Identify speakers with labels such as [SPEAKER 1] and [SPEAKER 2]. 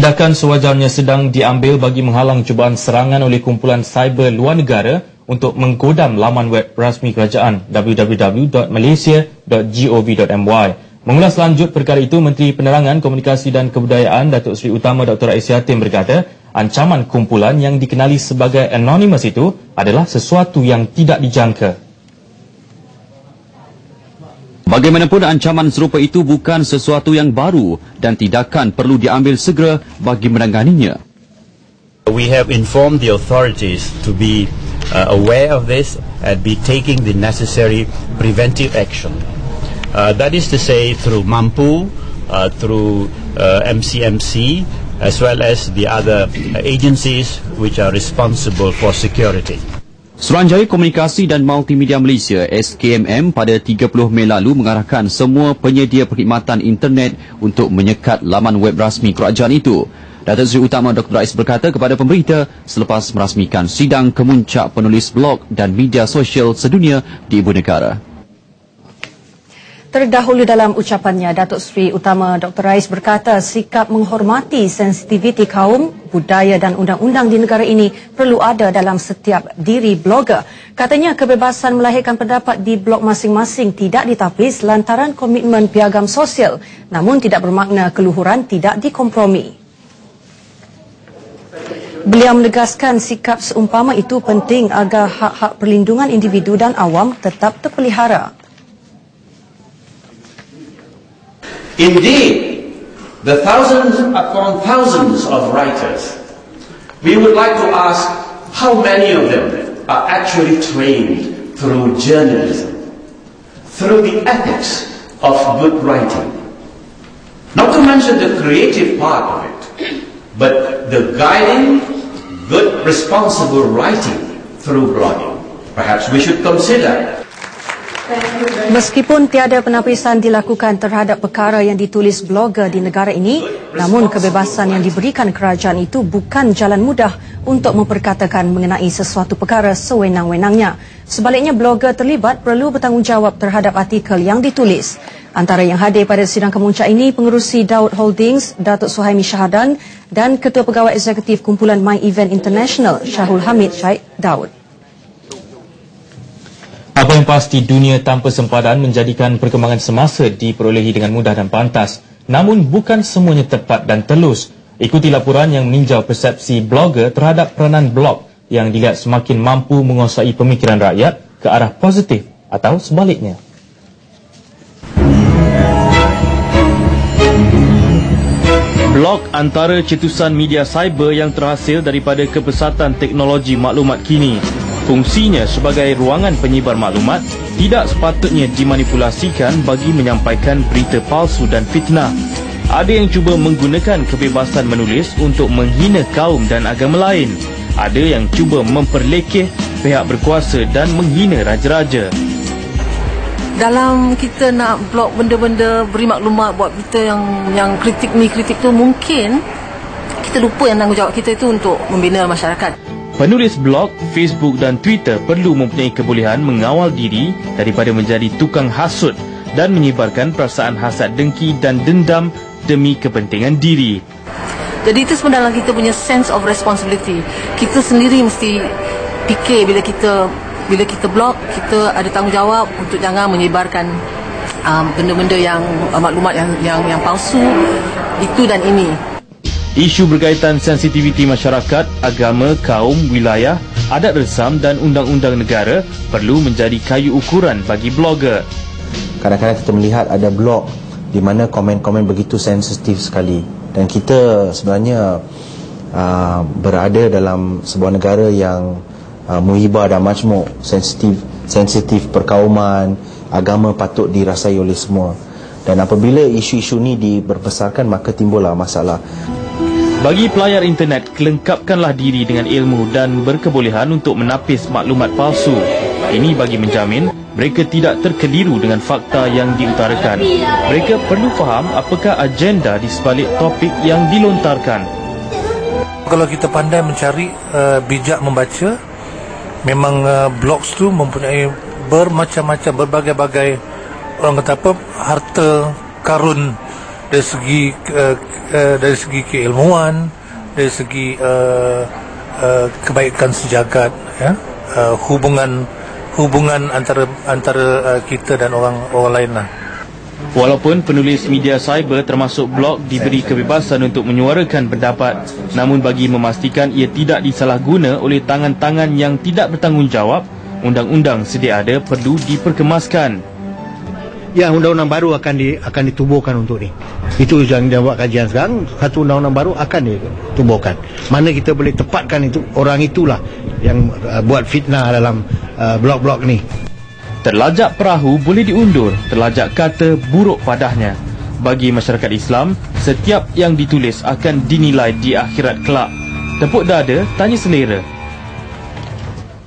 [SPEAKER 1] Tindakan sewajarnya sedang diambil bagi menghalang cubaan serangan oleh kumpulan cyber luar negara untuk menggodam laman web rasmi kerajaan www.malaysia.gov.my. Mengulas lanjut perkara itu, Menteri Penerangan, Komunikasi dan Kebudayaan Datuk Seri Utama Dr. Rais Yatin berkata, ancaman kumpulan yang dikenali sebagai Anonymous itu adalah sesuatu yang tidak dijangka.
[SPEAKER 2] Bagaimanapun, ancaman serupa itu bukan sesuatu yang baru dan tindakan perlu diambil segera bagi menanganinya.
[SPEAKER 3] We have informed the authorities to be aware of this and be taking the necessary preventive action. That is to say, through MAMPU, through MCMC, as well as the other agencies which are responsible for security.
[SPEAKER 2] Suruhanjaya Komunikasi dan Multimedia Malaysia SKMM pada 30 Mei lalu mengarahkan semua penyedia perkhidmatan internet untuk menyekat laman web rasmi kerajaan itu. Datuk Seri Utama Dr. Rais berkata kepada pemberita selepas merasmikan sidang kemuncak penulis blog dan media sosial sedunia di Ibu Negara.
[SPEAKER 4] Terdahulu dalam ucapannya, Datuk Seri Utama Dr. Rais berkata sikap menghormati sensitiviti kaum, budaya dan undang-undang di negara ini perlu ada dalam setiap diri blogger. Katanya kebebasan melahirkan pendapat di blog masing-masing tidak ditapis lantaran komitmen piagam sosial, namun tidak bermakna keluhuran tidak dikompromi. Beliau menegaskan sikap seumpama itu penting agar hak-hak perlindungan individu dan awam tetap terpelihara.
[SPEAKER 5] Indeed, the thousands upon thousands of writers, we would like to ask how many of them are actually trained through journalism, through the ethics of good writing. Not to mention the creative part of it, but the guiding, good, responsible writing through blogging. Perhaps we should consider.
[SPEAKER 4] Meskipun tiada penapisan dilakukan terhadap perkara yang ditulis blogger di negara ini, namun kebebasan yang diberikan kerajaan itu bukan jalan mudah untuk memperkatakan mengenai sesuatu perkara sewenang-wenangnya. Sebaliknya, blogger terlibat perlu bertanggungjawab terhadap artikel yang ditulis. Antara yang hadir pada sidang kemuncak ini, Pengerusi Daud Holdings, Datuk Suhaimi Syahadan dan Ketua Pegawai Eksekutif Kumpulan My Event International, Syahul Hamid Syed Daud.
[SPEAKER 1] Apa yang pasti, dunia tanpa sempadan menjadikan perkembangan semasa diperolehi dengan mudah dan pantas. Namun bukan semuanya tepat dan telus. Ikuti laporan yang meninjau persepsi blogger terhadap peranan blog yang dilihat semakin mampu menguasai pemikiran rakyat ke arah positif atau sebaliknya. Blog antara cetusan media cyber yang terhasil daripada kepesatan teknologi maklumat kini. Fungsinya sebagai ruangan penyebar maklumat tidak sepatutnya dimanipulasikan bagi menyampaikan berita palsu dan fitnah. Ada yang cuba menggunakan kebebasan menulis untuk menghina kaum dan agama lain. Ada yang cuba memperlekeh pihak berkuasa dan menghina raja-raja.
[SPEAKER 6] Dalam kita nak blog benda-benda, beri maklumat buat kita yang kritik ni kritik tu, mungkin kita lupa yang tanggungjawab kita itu untuk membina masyarakat.
[SPEAKER 1] Penulis blog, Facebook dan Twitter perlu mempunyai kebolehan mengawal diri daripada menjadi tukang hasut dan menyebarkan perasaan hasad dengki dan dendam demi kepentingan diri.
[SPEAKER 6] Jadi itu sebenarnya dalam kita punya sense of responsibility. Kita sendiri mesti fikir bila kita blog, kita ada tanggungjawab untuk jangan menyebarkan benda-benda yang maklumat yang palsu, itu dan ini.
[SPEAKER 1] Isu berkaitan sensitiviti masyarakat, agama, kaum, wilayah, adat resam dan undang-undang negara perlu menjadi kayu ukuran bagi blogger.
[SPEAKER 7] Kadang-kadang kita melihat ada blog di mana komen-komen begitu sensitif sekali, dan kita sebenarnya berada dalam sebuah negara yang muhibah dan majmuk, sensitif perkauman, agama patut dirasai oleh semua. Dan apabila isu-isu ni diberbesarkan, maka timbullah masalah.
[SPEAKER 1] Bagi pelayar internet, kelengkapkanlah diri dengan ilmu dan berkebolehan untuk menapis maklumat palsu. Ini bagi menjamin mereka tidak terkeliru dengan fakta yang diutarakan. Mereka perlu faham apakah agenda di sebalik topik yang dilontarkan.
[SPEAKER 8] Kalau kita pandai mencari, bijak membaca, memang blogs tu mempunyai bermacam-macam, berbagai-bagai, orang kata apa, harta karun dari segi keilmuan, dari segi kebaikan sejagat, ya, hubungan antara kita dan orang lain lah.
[SPEAKER 1] Walaupun penulis media cyber termasuk blog diberi kebebasan untuk menyuarakan pendapat, namun bagi memastikan ia tidak disalahguna oleh tangan-tangan yang tidak bertanggungjawab, undang-undang sedia ada perlu diperkemaskan.
[SPEAKER 9] Ya, undang-undang baru akan ditubuhkan untuk ni. Itu yang dia buat kajian sekarang, satu undang-undang baru akan ditubuhkan. Mana kita boleh tepatkan itu orang itulah yang buat fitnah dalam blog-blog ni.
[SPEAKER 1] Terlajak perahu boleh diundur, terlajak kata buruk padahnya. Bagi masyarakat Islam, setiap yang ditulis akan dinilai di akhirat kelak. Tepuk dada, tanya selera.